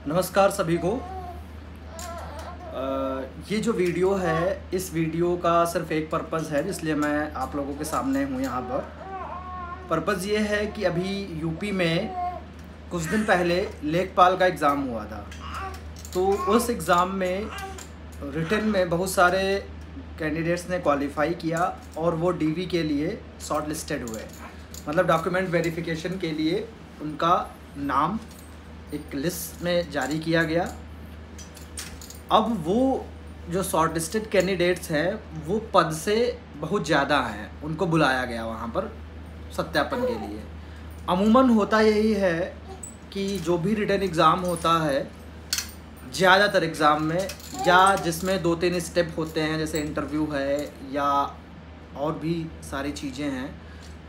नमस्कार सभी को। ये जो वीडियो है, इस वीडियो का सिर्फ एक पर्पज़ है, इसलिए मैं आप लोगों के सामने हूँ यहाँ पर। पर्पज़ ये है कि अभी यूपी में कुछ दिन पहले लेखपाल का एग्ज़ाम हुआ था। तो उस एग्ज़ाम में रिटन में बहुत सारे कैंडिडेट्स ने क्वालिफ़ाई किया और वो डीवी के लिए शॉर्ट लिस्टेड हुए। मतलब डॉक्यूमेंट वेरिफिकेशन के लिए उनका नाम एक लिस्ट में जारी किया गया। अब वो जो शॉर्ट लिस्टेड कैंडिडेट्स हैं वो पद से बहुत ज़्यादा हैं, उनको बुलाया गया वहाँ पर सत्यापन के लिए। अमूमन होता यही है कि जो भी रिटन एग्ज़ाम होता है, ज़्यादातर एग्ज़ाम में या जिसमें 2-3 स्टेप होते हैं, जैसे इंटरव्यू है या और भी सारी चीज़ें हैं,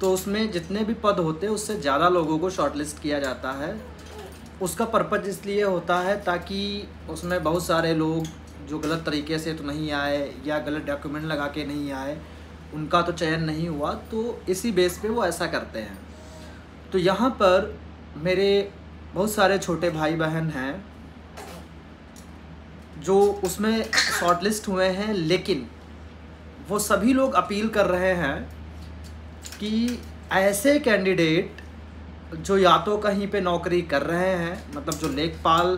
तो उसमें जितने भी पद होते हैं उससे ज़्यादा लोगों को शॉर्टलिस्ट किया जाता है। उसका पर्पज़ इसलिए होता है ताकि उसमें बहुत सारे लोग जो गलत तरीके से तो नहीं आए या गलत डॉक्यूमेंट लगा के नहीं आए, उनका तो चयन नहीं हुआ, तो इसी बेस पे वो ऐसा करते हैं। तो यहाँ पर मेरे बहुत सारे छोटे भाई बहन हैं जो उसमें शॉर्टलिस्ट हुए हैं, लेकिन वो सभी लोग अपील कर रहे हैं कि ऐसे कैंडिडेट जो या तो कहीं पे नौकरी कर रहे हैं, मतलब जो लेखपाल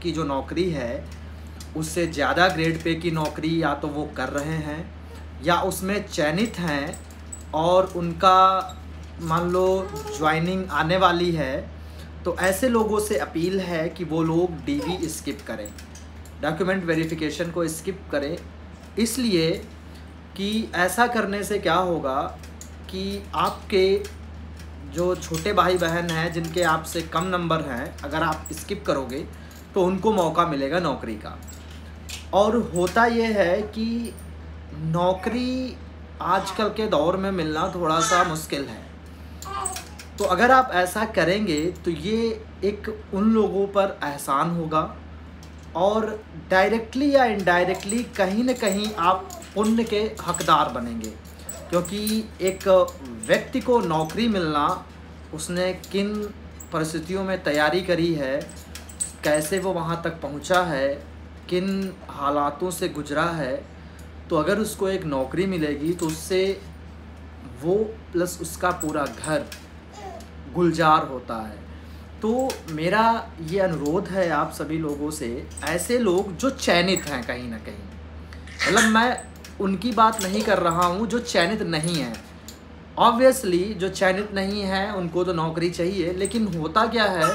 की जो नौकरी है उससे ज़्यादा ग्रेड पे की नौकरी या तो वो कर रहे हैं या उसमें चयनित हैं और उनका मान लो ज्वाइनिंग आने वाली है, तो ऐसे लोगों से अपील है कि वो लोग डीवी स्किप करें, डॉक्यूमेंट वेरिफिकेशन को स्किप करें। इसलिए कि ऐसा करने से क्या होगा कि आपके जो छोटे भाई बहन हैं जिनके आपसे कम नंबर हैं, अगर आप स्किप करोगे तो उनको मौका मिलेगा नौकरी का। और होता ये है कि नौकरी आजकल के दौर में मिलना थोड़ा सा मुश्किल है। तो अगर आप ऐसा करेंगे तो ये एक उन लोगों पर एहसान होगा और डायरेक्टली या इनडायरेक्टली कहीं न कहीं आप पुण्य के हकदार बनेंगे, क्योंकि एक व्यक्ति को नौकरी मिलना, उसने किन परिस्थितियों में तैयारी करी है, कैसे वो वहाँ तक पहुँचा है, किन हालातों से गुजरा है, तो अगर उसको एक नौकरी मिलेगी तो उससे वो प्लस उसका पूरा घर गुलजार होता है। तो मेरा ये अनुरोध है आप सभी लोगों से, ऐसे लोग जो चयनित हैं कहीं ना कहीं, मतलब मैं उनकी बात नहीं कर रहा हूँ जो चयनित नहीं है। ऑब्वियसली जो चयनित नहीं है उनको तो नौकरी चाहिए, लेकिन होता क्या है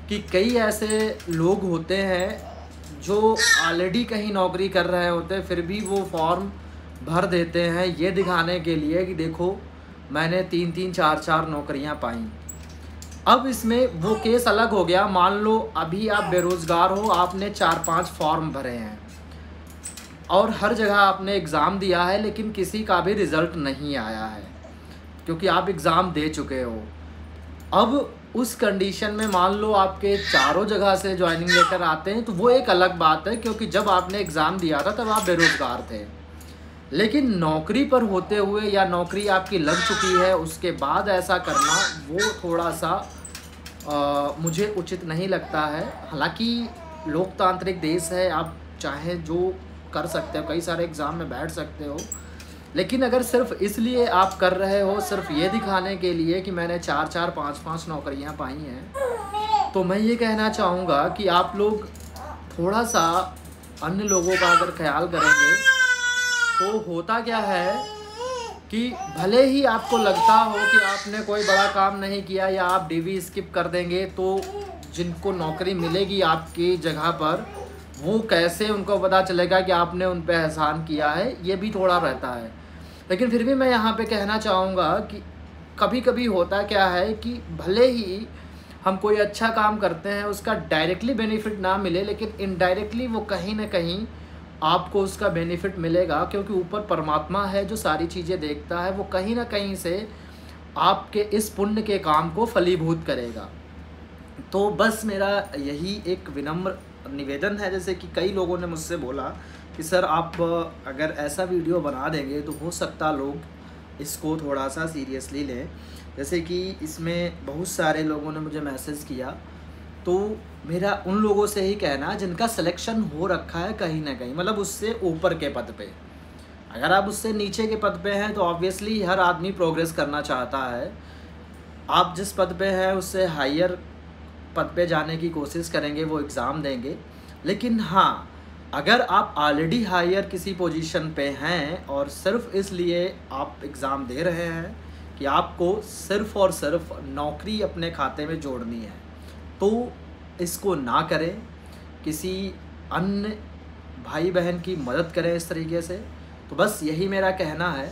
कि कई ऐसे लोग होते हैं जो ऑलरेडी कहीं नौकरी कर रहे होते हैं, फिर भी वो फॉर्म भर देते हैं ये दिखाने के लिए कि देखो मैंने 3-3, 4-4 नौकरियां पाई। अब इसमें वो केस अलग हो गया, मान लो अभी आप बेरोज़गार हो, आपने 4-5 फॉर्म भरे हैं और हर जगह आपने एग्ज़ाम दिया है, लेकिन किसी का भी रिज़ल्ट नहीं आया है क्योंकि आप एग्ज़ाम दे चुके हो। अब उस कंडीशन में मान लो आपके चारों जगह से जॉइनिंग लेटर आते हैं, तो वो एक अलग बात है, क्योंकि जब आपने एग्ज़ाम दिया था तब आप बेरोज़गार थे। लेकिन नौकरी पर होते हुए या नौकरी आपकी लग चुकी है उसके बाद ऐसा करना, वो थोड़ा सा मुझे उचित नहीं लगता है। हालांकि लोकतांत्रिक देश है, आप चाहे जो कर सकते हो, कई सारे एग्ज़ाम में बैठ सकते हो, लेकिन अगर सिर्फ इसलिए आप कर रहे हो, सिर्फ ये दिखाने के लिए कि मैंने 4-4, 5-5 नौकरियां पाई हैं, तो मैं ये कहना चाहूँगा कि आप लोग थोड़ा सा अन्य लोगों का अगर ख्याल करेंगे तो होता क्या है कि भले ही आपको लगता हो कि आपने कोई बड़ा काम नहीं किया या आप डीवी स्किप कर देंगे, तो जिनको नौकरी मिलेगी आपकी जगह पर, वो कैसे उनको पता चलेगा कि आपने उन पे एहसान किया है, ये भी थोड़ा रहता है। लेकिन फिर भी मैं यहाँ पे कहना चाहूँगा कि कभी कभी होता क्या है कि भले ही हम कोई अच्छा काम करते हैं, उसका डायरेक्टली बेनिफिट ना मिले, लेकिन इनडायरेक्टली वो कहीं ना कहीं आपको उसका बेनिफिट मिलेगा, क्योंकि ऊपर परमात्मा है जो सारी चीज़ें देखता है, वो कहीं ना कहीं से आपके इस पुण्य के काम को फलीभूत करेगा। तो बस मेरा यही एक विनम्र निवेदन है, जैसे कि कई लोगों ने मुझसे बोला कि सर आप अगर ऐसा वीडियो बना देंगे तो हो सकता लोग इसको थोड़ा सा सीरियसली लें। जैसे कि इसमें बहुत सारे लोगों ने मुझे मैसेज किया तो मेरा उन लोगों से ही कहना जिनका सिलेक्शन हो रखा है कहीं ना कहीं, मतलब उससे ऊपर के पद पे। अगर आप उससे नीचे के पद पे हैं तो ऑब्वियसली हर आदमी प्रोग्रेस करना चाहता है। आप जिस पद पे हैं उससे हायर पद पे जाने की कोशिश करेंगे, वो एग्ज़ाम देंगे। लेकिन हाँ, अगर आप ऑलरेडी हायर किसी पोजीशन पे हैं और सिर्फ इसलिए आप एग्ज़ाम दे रहे हैं कि आपको सिर्फ़ और सिर्फ नौकरी अपने खाते में जोड़नी है, तो इसको ना करें। किसी अन्य भाई बहन की मदद करें इस तरीके से। तो बस यही मेरा कहना है।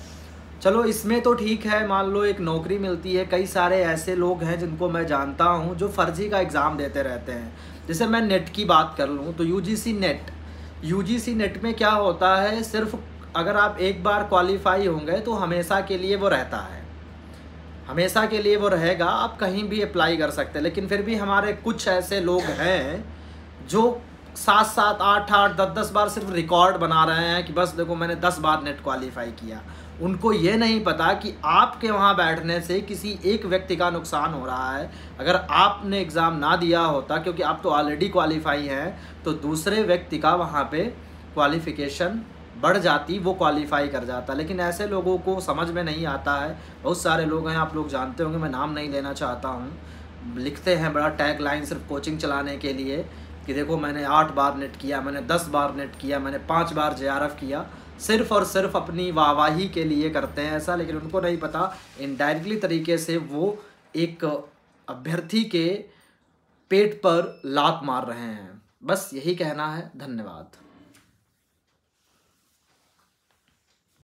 चलो इसमें तो ठीक है, मान लो एक नौकरी मिलती है। कई सारे ऐसे लोग हैं जिनको मैं जानता हूं जो फर्जी का एग्ज़ाम देते रहते हैं। जैसे मैं नेट की बात कर लूं तो यूजीसी नेट में क्या होता है, सिर्फ अगर आप एक बार क्वालिफाई होंगे तो हमेशा के लिए वो रहता है, हमेशा के लिए वो रहेगा, आप कहीं भी अप्लाई कर सकते हैं। लेकिन फिर भी हमारे कुछ ऐसे लोग हैं जो 7-7, 8-8, 10-10 बार सिर्फ रिकॉर्ड बना रहे हैं कि बस देखो मैंने 10 बार नेट क्वालिफाई किया। उनको ये नहीं पता कि आपके वहाँ बैठने से किसी एक व्यक्ति का नुकसान हो रहा है। अगर आपने एग्ज़ाम ना दिया होता, क्योंकि आप तो ऑलरेडी क्वालिफाई हैं, तो दूसरे व्यक्ति का वहाँ पे क्वालिफ़िकेशन बढ़ जाती, वो क्वालिफाई कर जाता। लेकिन ऐसे लोगों को समझ में नहीं आता है। बहुत सारे लोग हैं, आप लोग जानते होंगे, मैं नाम नहीं लेना चाहता हूँ, लिखते हैं बड़ा टैग लाइन सिर्फ कोचिंग चलाने के लिए कि देखो मैंने 8 बार नेट किया, मैंने 10 बार नेट किया, मैंने 5 बार जेआरएफ किया। सिर्फ़ और सिर्फ अपनी वाहवाही के लिए करते हैं ऐसा। लेकिन उनको नहीं पता इनडायरेक्टली तरीके से वो एक अभ्यर्थी के पेट पर लात मार रहे हैं। बस यही कहना है। धन्यवाद।